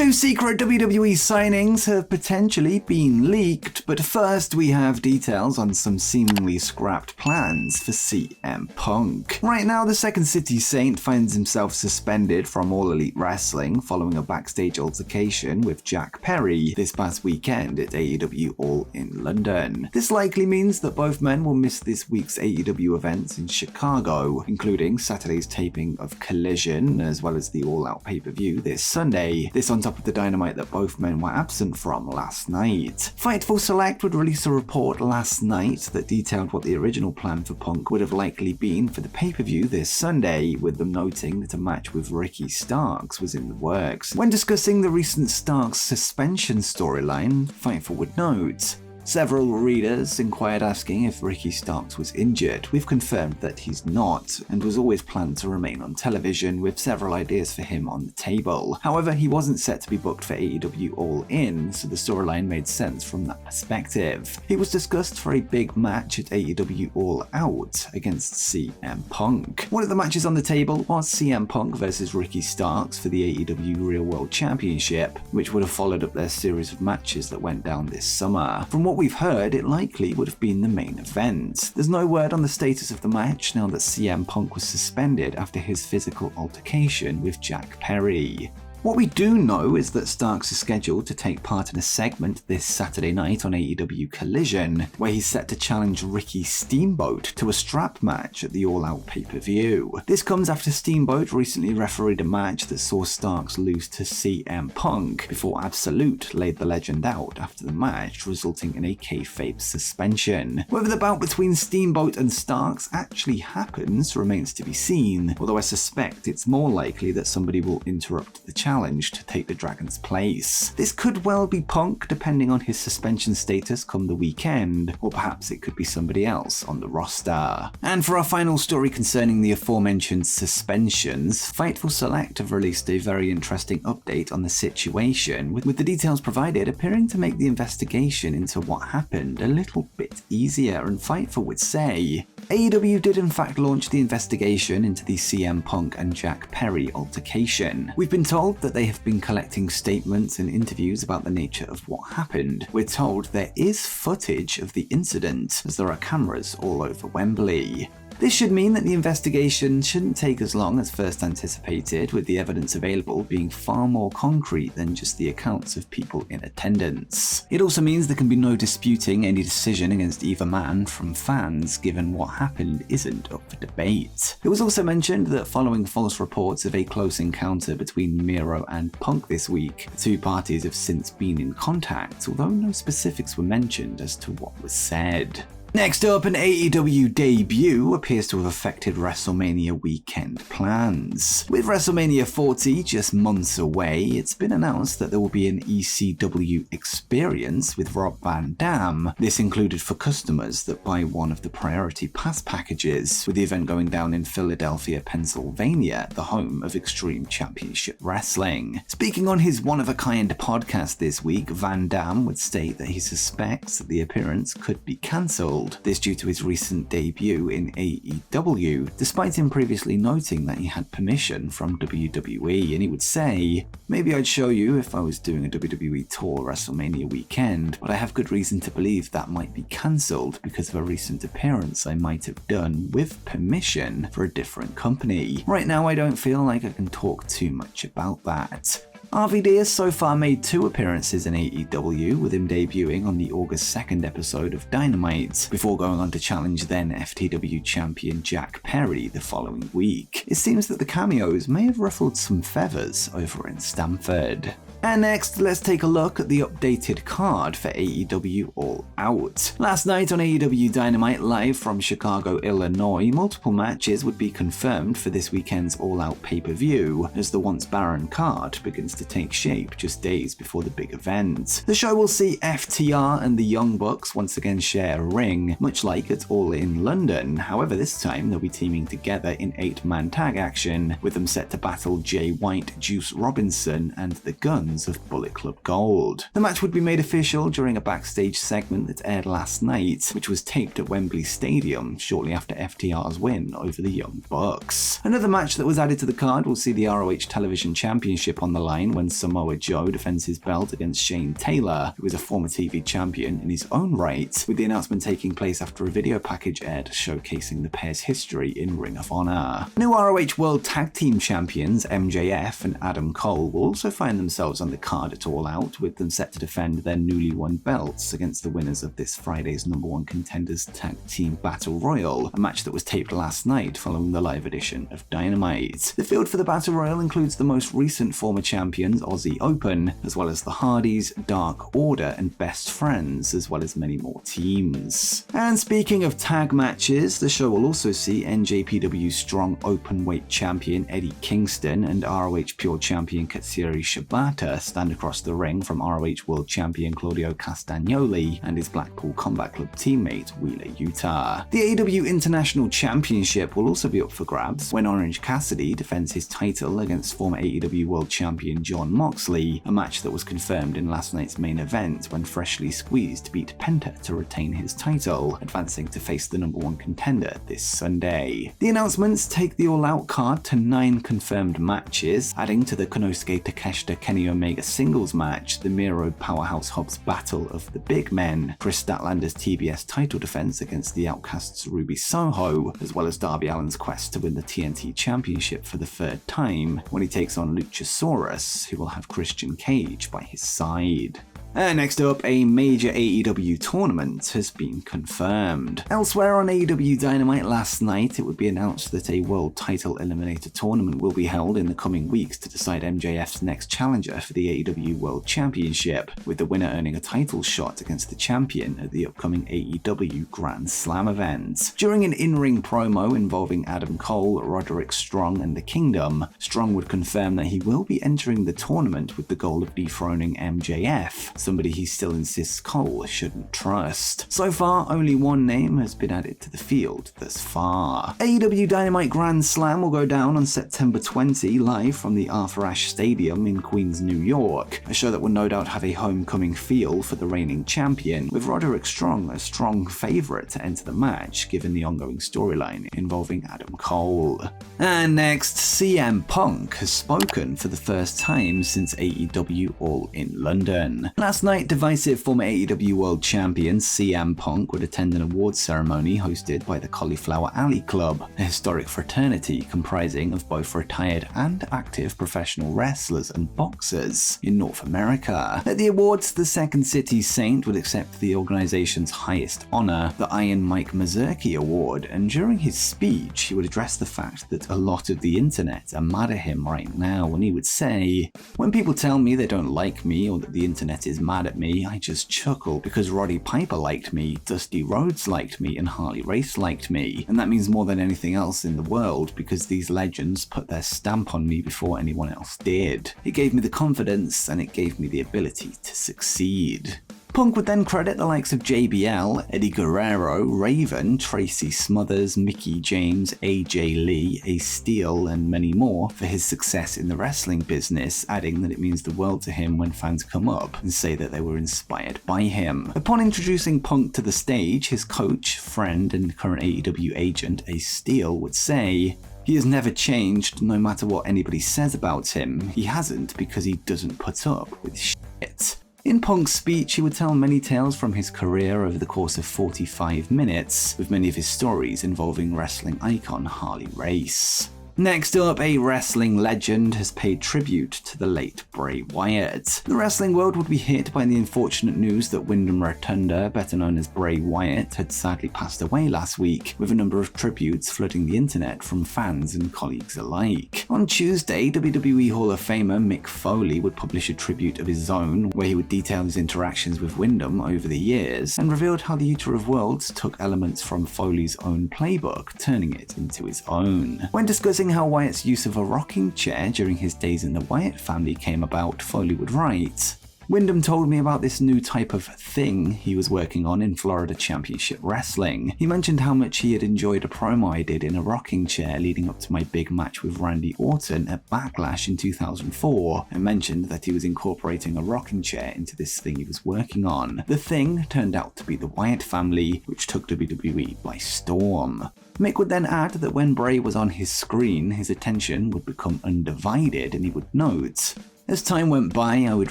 Two secret WWE signings have potentially been leaked, but first we have details on some seemingly scrapped plans for CM Punk. Right now, the Second City Saint finds himself suspended from All Elite Wrestling following a backstage altercation with Jack Perry this past weekend at AEW All in London. This likely means that both men will miss this week's AEW events in Chicago, including Saturday's taping of Collision, as well as the All Out pay-per-view this Sunday. This on top of the Dynamite that both men were absent from last night. Fightful Select would release a report last night that detailed what the original plan for Punk would have likely been for the pay-per-view this Sunday, with them noting that a match with Ricky Starks was in the works. When discussing the recent Starks suspension storyline, Fightful would note, several readers inquired asking if Ricky Starks was injured. We've confirmed that he's not, and was always planned to remain on television, with several ideas for him on the table. However, he wasn't set to be booked for AEW All In, so the storyline made sense from that perspective. He was discussed for a big match at AEW All Out against CM Punk. One of the matches on the table was CM Punk versus Ricky Starks for the AEW Real World Championship, which would have followed up their series of matches that went down this summer. From what we've heard, it likely would have been the main event. There's no word on the status of the match now that CM Punk was suspended after his physical altercation with Jack Perry. What we do know is that Starks is scheduled to take part in a segment this Saturday night on AEW Collision, where he's set to challenge Ricky Steamboat to a strap match at the All Out pay-per-view. This comes after Steamboat recently refereed a match that saw Starks lose to CM Punk, before Absolute laid the legend out after the match, resulting in a kayfabe suspension. Whether the bout between Steamboat and Starks actually happens remains to be seen, although I suspect it's more likely that somebody will interrupt the challenge to take the Dragon's place. This could well be Punk, depending on his suspension status come the weekend, or perhaps it could be somebody else on the roster. And for our final story concerning the aforementioned suspensions, Fightful Select have released a very interesting update on the situation, with the details provided appearing to make the investigation into what happened a little bit easier, and Fightful would say, AEW did in fact launch the investigation into the CM Punk and Jack Perry altercation. We've been told that they have been collecting statements and interviews about the nature of what happened. We're told there is footage of the incident, as there are cameras all over Wembley. This should mean that the investigation shouldn't take as long as first anticipated, with the evidence available being far more concrete than just the accounts of people in attendance. It also means there can be no disputing any decision against either man from fans, given what happened isn't up for debate. It was also mentioned that following false reports of a close encounter between Miro and Punk this week, the two parties have since been in contact, although no specifics were mentioned as to what was said. Next up, an AEW debut appears to have affected WrestleMania weekend plans. With WrestleMania 40 just months away, it's been announced that there will be an ECW experience with Rob Van Dam. This included for customers that buy one of the Priority Pass packages, with the event going down in Philadelphia, Pennsylvania, the home of Extreme Championship Wrestling. Speaking on his one-of-a-kind podcast this week, Van Dam would state that he suspects that the appearance could be cancelled. This due to his recent debut in AEW, despite him previously noting that he had permission from WWE, and he would say, maybe I'd show you if I was doing a WWE tour WrestleMania weekend, but I have good reason to believe that might be cancelled because of a recent appearance I might have done with permission for a different company. Right now I don't feel like I can talk too much about that. RVD has so far made 2 appearances in AEW, with him debuting on the August 2nd episode of Dynamite, before going on to challenge then FTW champion Jack Perry the following week. It seems that the cameos may have ruffled some feathers over in Stamford. And next, let's take a look at the updated card for AEW All Out. Last night on AEW Dynamite live from Chicago, Illinois, multiple matches would be confirmed for this weekend's All Out pay-per-view, as the once barren card begins to take shape just days before the big event. The show will see FTR and the Young Bucks once again share a ring, much like at All in London. However, this time they'll be teaming together in 8-man tag action, with them set to battle Jay White, Juice Robinson, and the Guns of Bullet Club Gold. The match would be made official during a backstage segment that aired last night, which was taped at Wembley Stadium shortly after FTR's win over the Young Bucks. Another match that was added to the card will see the ROH Television Championship on the line storyline when Samoa Joe defends his belt against Shane Taylor, who is a former TV champion in his own right, with the announcement taking place after a video package aired showcasing the pair's history in Ring of Honor. New ROH World Tag Team Champions MJF and Adam Cole will also find themselves on the card at All Out, with them set to defend their newly won belts against the winners of this Friday's #1 Contenders Tag Team Battle Royal, a match that was taped last night following the live edition of Dynamite. The field for the Battle Royal includes the most recent former champions Aussie Open, as well as the Hardys, Dark Order, and Best Friends, as well as many more teams. And speaking of tag matches, the show will also see NJPW Strong Openweight Champion Eddie Kingston and ROH Pure Champion Katsuyori Shibata stand across the ring from ROH World Champion Claudio Castagnoli and his Blackpool Combat Club teammate Wheeler Yuta. The AEW International Championship will also be up for grabs when Orange Cassidy defends his title against former AEW World Champion Jon Moxley, a match that was confirmed in last night's main event when Freshly Squeezed beat Penta to retain his title, advancing to face the #1 contender this Sunday. The announcements take the all-out card to 9 confirmed matches, adding to the Konosuke Takeshita Kenny Omega singles match, the Miro Powerhouse Hobbs Battle of the Big Men, Chris Statlander's TBS title defense against the Outcasts' Ruby Soho, as well as Darby Allin's quest to win the TNT Championship for the 3rd time when he takes on Luchasaurus, who will have Christian Cage by his side. Next up, a major AEW tournament has been confirmed. Elsewhere on AEW Dynamite last night, it would be announced that a World Title Eliminator tournament will be held in the coming weeks to decide MJF's next challenger for the AEW World Championship, with the winner earning a title shot against the champion at the upcoming AEW Grand Slam event. During an in-ring promo involving Adam Cole, Roderick Strong, and the Kingdom, Strong would confirm that he will be entering the tournament with the goal of dethroning MJF, somebody he still insists Cole shouldn't trust. So far, only one name has been added to the field thus far. AEW Dynamite Grand Slam will go down on September 20, live from the Arthur Ashe Stadium in Queens, New York, a show that will no doubt have a homecoming feel for the reigning champion, with Roderick Strong a strong favourite to enter the match given the ongoing storyline involving Adam Cole. And next, CM Punk has spoken for the first time since AEW All in London. Last night, divisive former AEW World Champion CM Punk would attend an awards ceremony hosted by the Cauliflower Alley Club, a historic fraternity comprising of both retired and active professional wrestlers and boxers in North America. At the awards, the Second City Saint would accept the organization's highest honor, the Iron Mike Mazurki Award, and during his speech, he would address the fact that a lot of the internet are mad at him right now, and he would say, "When people tell me they don't like me or that the internet is mad at me, I just chuckle because Roddy Piper liked me, Dusty Rhodes liked me, and Harley Race liked me. And that means more than anything else in the world because these legends put their stamp on me before anyone else did. It gave me the confidence and it gave me the ability to succeed." Punk would then credit the likes of JBL, Eddie Guerrero, Raven, Tracy Smothers, Mickey James, AJ Lee, Ace Steel, and many more for his success in the wrestling business, adding that it means the world to him when fans come up and say that they were inspired by him. Upon introducing Punk to the stage, his coach, friend, and current AEW agent, Ace Steel, would say, "He has never changed no matter what anybody says about him. He hasn't because he doesn't put up with shit." In Punk's speech, he would tell many tales from his career over the course of 45 minutes, with many of his stories involving wrestling icon Harley Race. Next up, a wrestling legend has paid tribute to the late Bray Wyatt. The wrestling world would be hit by the unfortunate news that Wyndham Rotunda, better known as Bray Wyatt, had sadly passed away last week, with a number of tributes flooding the internet from fans and colleagues alike. On Tuesday, WWE Hall of Famer Mick Foley would publish a tribute of his own, where he would detail his interactions with Wyndham over the years, and revealed how the Eater of Worlds took elements from Foley's own playbook, turning it into his own. When discussing how Wyatt's use of a rocking chair during his days in the Wyatt family came about, Foley would write, "Wyndham told me about this new type of thing he was working on in Florida Championship Wrestling. He mentioned how much he had enjoyed a promo I did in a rocking chair leading up to my big match with Randy Orton at Backlash in 2004, and mentioned that he was incorporating a rocking chair into this thing he was working on. The thing turned out to be the Wyatt family, which took WWE by storm." Mick would then add that when Bray was on his screen, his attention would become undivided, and he would note, As time went by, I would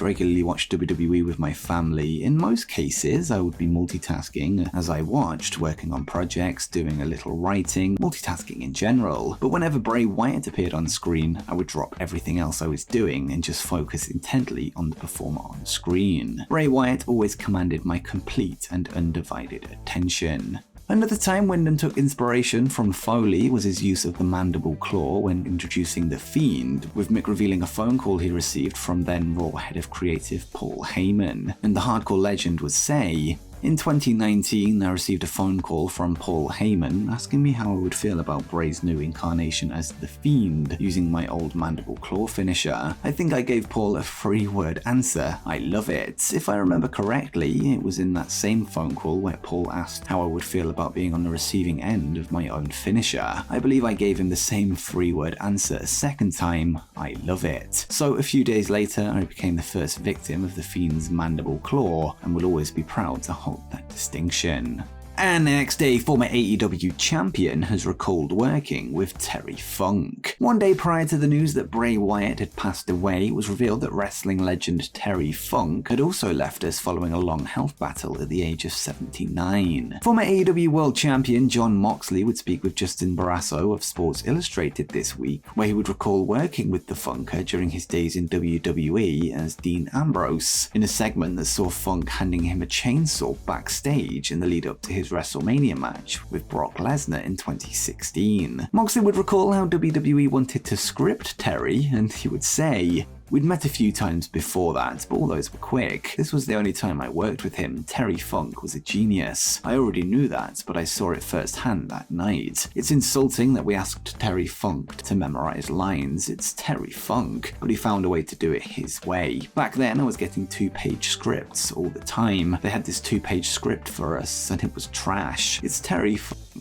regularly watch WWE with my family. In most cases, I would be multitasking as I watched, working on projects, doing a little writing, multitasking in general. But whenever Bray Wyatt appeared on screen, I would drop everything else I was doing and just focus intently on the performer on screen. Bray Wyatt always commanded my complete and undivided attention. Another time Wyndham took inspiration from Foley was his use of the mandible claw when introducing The Fiend, with Mick revealing a phone call he received from then Raw head of creative Paul Heyman. And the hardcore legend would say, "In 2019, I received a phone call from Paul Heyman asking me how I would feel about Bray's new incarnation as The Fiend, using my old mandible claw finisher. I think I gave Paul a 3-word answer: I love it. If I remember correctly, it was in that same phone call where Paul asked how I would feel about being on the receiving end of my own finisher. I believe I gave him the same 3-word answer a second time: I love it." So a few days later, I became the first victim of The Fiend's mandible claw and will always be proud to hold that distinction. And next, a former AEW champion has recalled working with Terry Funk. One day prior to the news that Bray Wyatt had passed away, it was revealed that wrestling legend Terry Funk had also left us following a long health battle at the age of 79. Former AEW World Champion Jon Moxley would speak with Justin Barrasso of Sports Illustrated this week, where he would recall working with the Funker during his days in WWE as Dean Ambrose, in a segment that saw Funk handing him a chainsaw backstage in the lead up to his WrestleMania match with Brock Lesnar in 2016. Moxley would recall how WWE wanted to script Terry, and he would say, "We'd met a few times before that, but all those were quick. This was the only time I worked with him. Terry Funk was a genius. I already knew that, but I saw it firsthand that night. It's insulting that we asked Terry Funk to memorize lines. It's Terry Funk, but he found a way to do it his way. Back then, I was getting 2-page scripts all the time. They had this 2-page script for us, and it was trash. It's Terry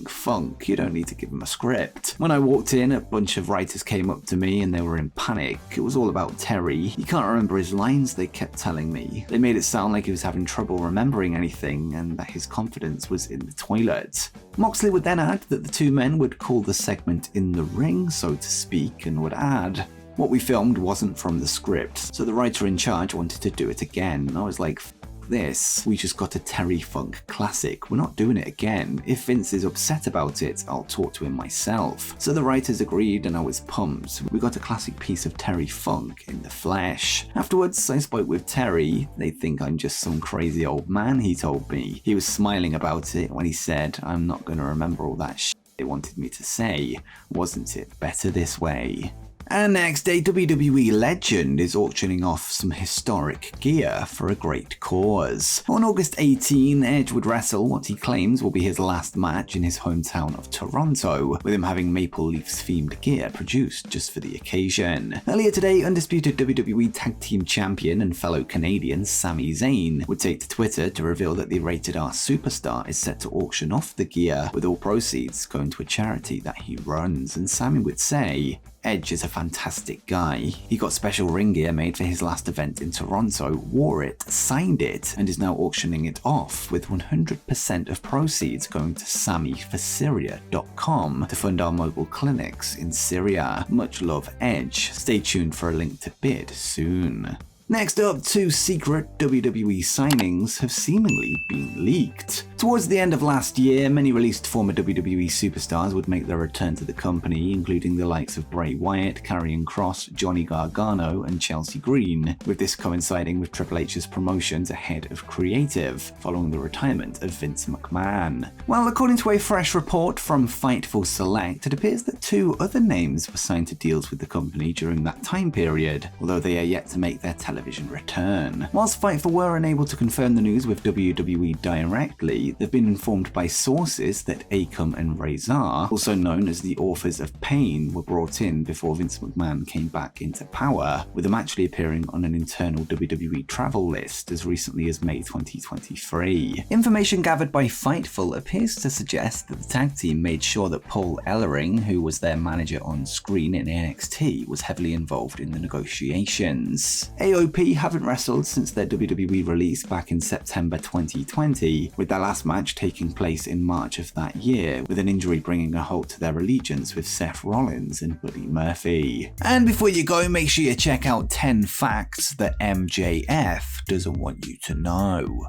Funk, you don't need to give him a script." When I walked in, a bunch of writers came up to me and they were in panic. It was all about Terry. He can't remember his lines, they kept telling me. They made it sound like he was having trouble remembering anything and that his confidence was in the toilet. Moxley would then add that the two men would call the segment In the Ring, so to speak, and would add, "What we filmed wasn't from the script, so the writer in charge wanted to do it again." And I was like, this. We just got a Terry Funk classic. We're not doing it again. If Vince is upset about it, I'll talk to him myself. So the writers agreed and I was pumped. We got a classic piece of Terry Funk in the flesh. Afterwards, I spoke with Terry. They think I'm just some crazy old man, he told me. He was smiling about it when he said, "I'm not gonna remember all that shit they wanted me to say. Wasn't it better this way?" And next, a WWE legend is auctioning off some historic gear for a great cause. On August 18, Edge would wrestle what he claims will be his last match in his hometown of Toronto, with him having Maple Leafs themed gear produced just for the occasion. Earlier today, undisputed WWE Tag Team Champion and fellow Canadian Sami Zayn would take to Twitter to reveal that the Rated R superstar is set to auction off the gear, with all proceeds going to a charity that he runs. And Sami would say, "Edge is a fantastic guy. He got special ring gear made for his last event in Toronto, wore it, signed it, and is now auctioning it off, with 100% of proceeds going to SamiForSyria.com to fund our mobile clinics in Syria. Much love, Edge. Stay tuned for a link to bid soon." Next up, 2 secret WWE signings have seemingly been leaked. Towards the end of last year, many released former WWE superstars would make their return to the company, including the likes of Bray Wyatt, Karrion Kross, Johnny Gargano, and Chelsea Green, with this coinciding with Triple H's promotion to head of creative, following the retirement of Vince McMahon. Well, according to a fresh report from Fightful Select, it appears that 2 other names were signed to deals with the company during that time period, although they are yet to make their television return. Whilst Fightful were unable to confirm the news with WWE directly, they've been informed by sources that Akam and Razor, also known as the Authors of Pain, were brought in before Vince McMahon came back into power, with them actually appearing on an internal WWE travel list as recently as May 2023. Information gathered by Fightful appears to suggest that the tag team made sure that Paul Ellering, who was their manager on screen in NXT, was heavily involved in the negotiations. AOP SOP haven't wrestled since their WWE release back in September 2020, with their last match taking place in March of that year, with an injury bringing a halt to their allegiance with Seth Rollins and Buddy Murphy. And before you go, make sure you check out 10 facts that MJF doesn't want you to know.